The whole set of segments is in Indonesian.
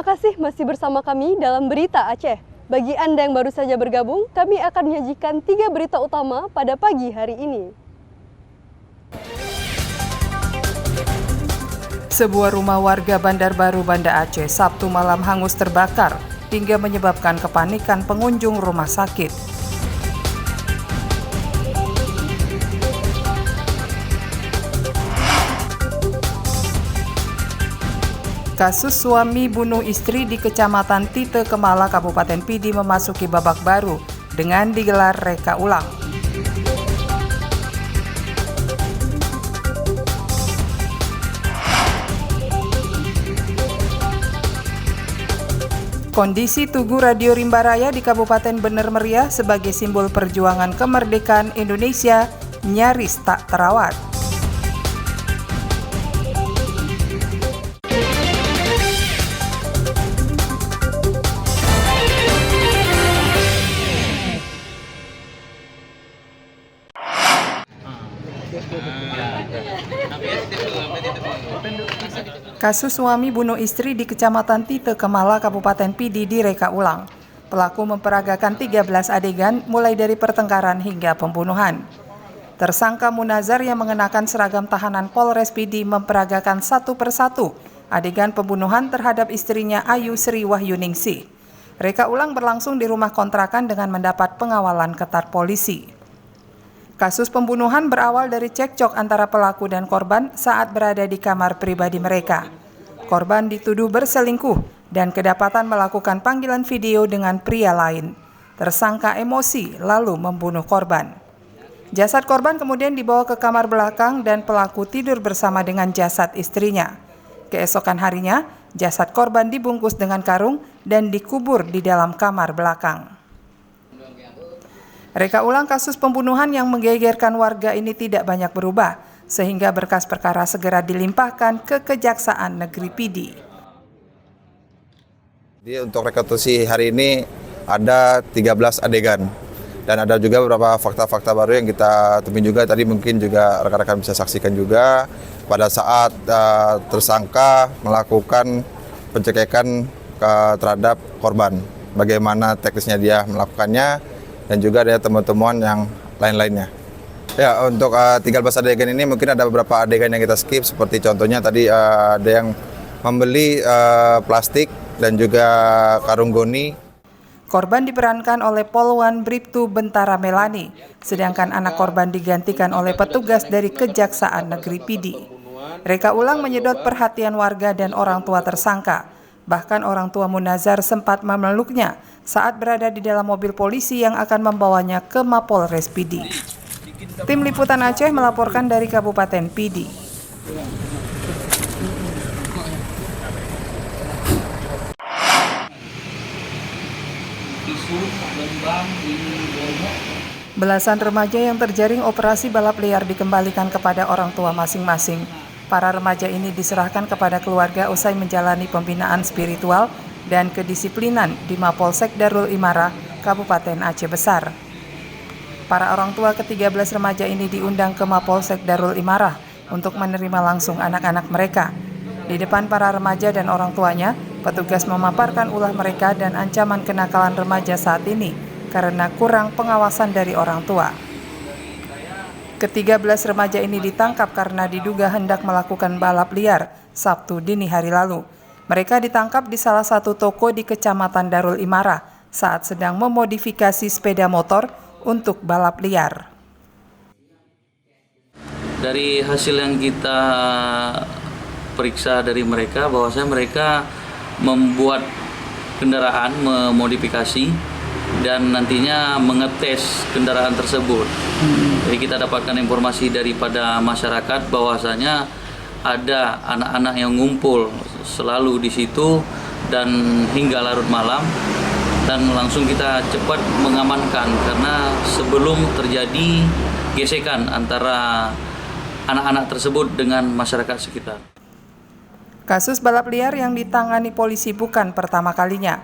Terima kasih masih bersama kami dalam Berita Aceh. Bagi Anda yang baru saja bergabung, kami akan menyajikan 3 berita utama pada pagi hari ini. Sebuah rumah warga Bandar Baru, Banda Aceh, Sabtu malam hangus terbakar hingga menyebabkan kepanikan pengunjung rumah sakit. Kasus suami bunuh istri di Kecamatan Tite Kemala, Kabupaten Pidi memasuki babak baru dengan digelar reka ulang. Kondisi Tugu Radio Rimba Raya di Kabupaten Bener Meriah sebagai simbol perjuangan kemerdekaan Indonesia nyaris tak terawat. Kasus suami bunuh istri di Kecamatan Tite Kemala, Kabupaten Pidi direka ulang. Pelaku memperagakan 13 adegan mulai dari pertengkaran hingga pembunuhan. Tersangka Munazar yang mengenakan seragam tahanan Polres Pidi memperagakan satu persatu adegan pembunuhan terhadap istrinya Ayu Sri Wahyuningsih. Reka ulang berlangsung di rumah kontrakan dengan mendapat pengawalan ketat polisi. Kasus pembunuhan berawal dari cekcok antara pelaku dan korban saat berada di kamar pribadi mereka. Korban dituduh berselingkuh dan kedapatan melakukan panggilan video dengan pria lain. Tersangka emosi lalu membunuh korban. Jasad korban kemudian dibawa ke kamar belakang dan pelaku tidur bersama dengan jasad istrinya. Keesokan harinya, jasad korban dibungkus dengan karung dan dikubur di dalam kamar belakang. Reka ulang kasus pembunuhan yang menggegerkan warga ini tidak banyak berubah, sehingga berkas perkara segera dilimpahkan ke Kejaksaan Negeri Pidi. Jadi untuk rekonstruksi hari ini ada 13 adegan dan ada juga beberapa fakta-fakta baru yang kita temui juga. Tadi mungkin juga rekan-rekan bisa saksikan juga pada saat tersangka melakukan pencegahan terhadap korban. Bagaimana teknisnya dia melakukannya, dan juga ada temuan-temuan yang lain-lainnya. Ya, untuk 13 adegan ini mungkin ada beberapa adegan yang kita skip, seperti contohnya tadi ada yang membeli plastik dan juga karung goni. Korban diperankan oleh Polwan Bribtu Bentara Melani, sedangkan anak korban digantikan oleh petugas dari Kejaksaan Negeri Pidi. Reka ulang menyedot perhatian warga dan orang tua tersangka. Bahkan orang tua Munazar sempat memeluknya saat berada di dalam mobil polisi yang akan membawanya ke Mapolres Pidi. Tim Liputan Aceh melaporkan dari Kabupaten Pidi. Belasan remaja yang terjaring operasi balap liar dikembalikan kepada orang tua masing-masing. Para remaja ini diserahkan kepada keluarga usai menjalani pembinaan spiritual dan kedisiplinan di Mapolsek Darul Imara, Kabupaten Aceh Besar. Para orang tua ke-13 remaja ini diundang ke Mapolsek Darul Imara untuk menerima langsung anak-anak mereka. Di depan para remaja dan orang tuanya, petugas memaparkan ulah mereka dan ancaman kenakalan remaja saat ini karena kurang pengawasan dari orang tua. Ke-13 remaja ini ditangkap karena diduga hendak melakukan balap liar Sabtu dini hari lalu. Mereka ditangkap di salah satu toko di Kecamatan Darul Imara saat sedang memodifikasi sepeda motor untuk balap liar. Dari hasil yang kita periksa dari mereka, bahwasanya mereka membuat kendaraan, memodifikasi dan nantinya mengetes kendaraan tersebut. Jadi kita dapatkan informasi daripada masyarakat bahwasanya ada anak-anak yang ngumpul selalu di situ dan hingga larut malam, dan langsung kita cepat mengamankan karena sebelum terjadi gesekan antara anak-anak tersebut dengan masyarakat sekitar. Kasus balap liar yang ditangani polisi bukan pertama kalinya.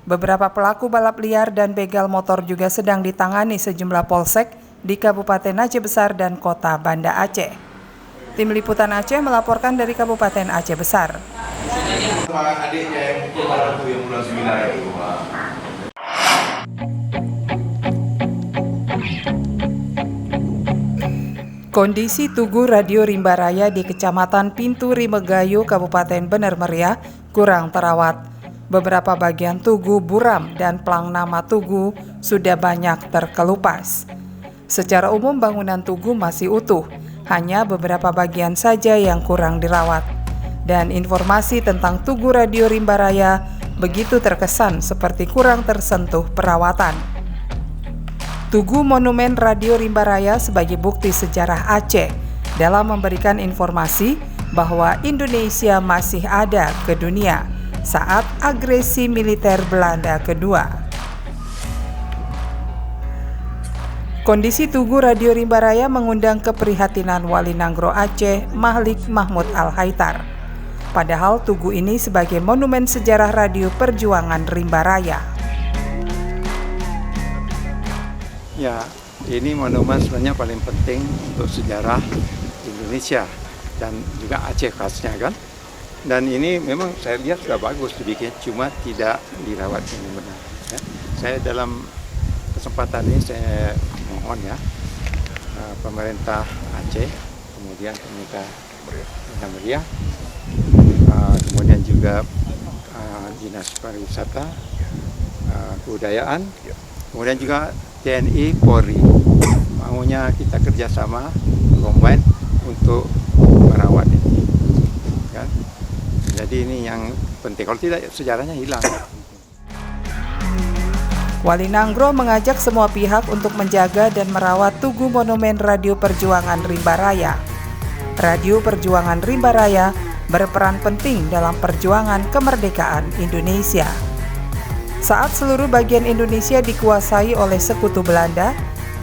Beberapa pelaku balap liar dan begal motor juga sedang ditangani sejumlah polsek di Kabupaten Aceh Besar dan Kota Banda Aceh. Tim Liputan Aceh melaporkan dari Kabupaten Aceh Besar. Sama adiknya yang mukul malam tuh yang bulan 9 itu. Kondisi Tugu Radio Rimba Raya di Kecamatan Pintu Rimegayu, Kabupaten Bener Meriah kurang terawat. Beberapa bagian tugu buram dan plang nama tugu sudah banyak terkelupas. Secara umum bangunan tugu masih utuh, hanya beberapa bagian saja yang kurang dirawat. Dan informasi tentang Tugu Radio Rimba Raya begitu terkesan seperti kurang tersentuh perawatan. Tugu Monumen Radio Rimba Raya sebagai bukti sejarah Aceh dalam memberikan informasi bahwa Indonesia masih ada ke dunia saat agresi militer Belanda kedua. Kondisi Tugu Radio Rimba Raya mengundang keprihatinan Wali Nanggro Aceh Mahlik Mahmud Al-Haitar. Padahal Tugu ini sebagai monumen sejarah radio perjuangan Rimba Raya. Ya, ini monumen sebenarnya paling penting untuk sejarah Indonesia dan juga Aceh khasnya kan. Dan ini memang saya lihat sudah bagus dibikin, cuma tidak dirawat dengan benar. Ya. Saya dalam kesempatan ini saya mohon ya pemerintah Aceh, kemudian pemerintah Bener Meriah, kemudian juga Dinas Pariwisata, Kebudayaan, kemudian juga TNI, Polri, maunya kita kerjasama, combine untuk merawat ini, kan? Jadi ini yang penting. Kalau tidak, sejarahnya hilang. Wali Nanggro mengajak semua pihak untuk menjaga dan merawat Tugu Monumen Radio Perjuangan Rimba Raya. Radio Perjuangan Rimba Raya berperan penting dalam perjuangan kemerdekaan Indonesia. Saat seluruh bagian Indonesia dikuasai oleh sekutu Belanda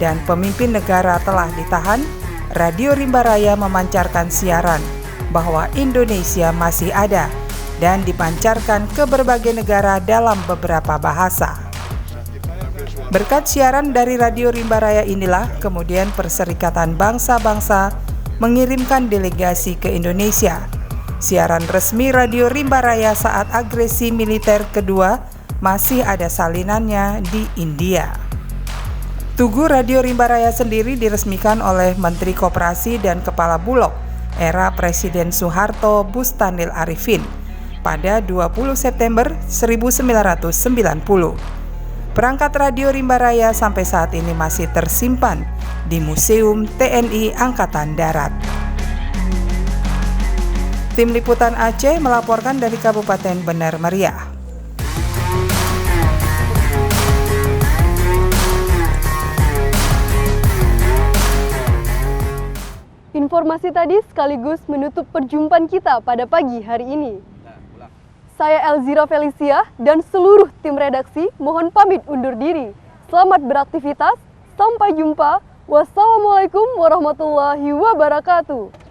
dan pemimpin negara telah ditahan, Radio Rimba Raya memancarkan siaran bahwa Indonesia masih ada dan dipancarkan ke berbagai negara dalam beberapa bahasa. Berkat siaran dari Radio Rimba Raya inilah kemudian Perserikatan Bangsa-Bangsa mengirimkan delegasi ke Indonesia. Siaran resmi Radio Rimba Raya saat agresi militer kedua masih ada salinannya di India. Tugu Radio Rimba Raya sendiri diresmikan oleh Menteri Koperasi dan Kepala Bulog era Presiden Soeharto Bustanil Arifin pada 20 September 1990. Perangkat Radio Rimba Raya sampai saat ini masih tersimpan di Museum TNI Angkatan Darat. Tim Liputan Aceh melaporkan dari Kabupaten Bener Meriah. Informasi tadi sekaligus menutup perjumpaan kita pada pagi hari ini. Saya Elzira Felicia dan seluruh tim redaksi mohon pamit undur diri. Selamat beraktivitas, sampai jumpa. Wassalamualaikum warahmatullahi wabarakatuh.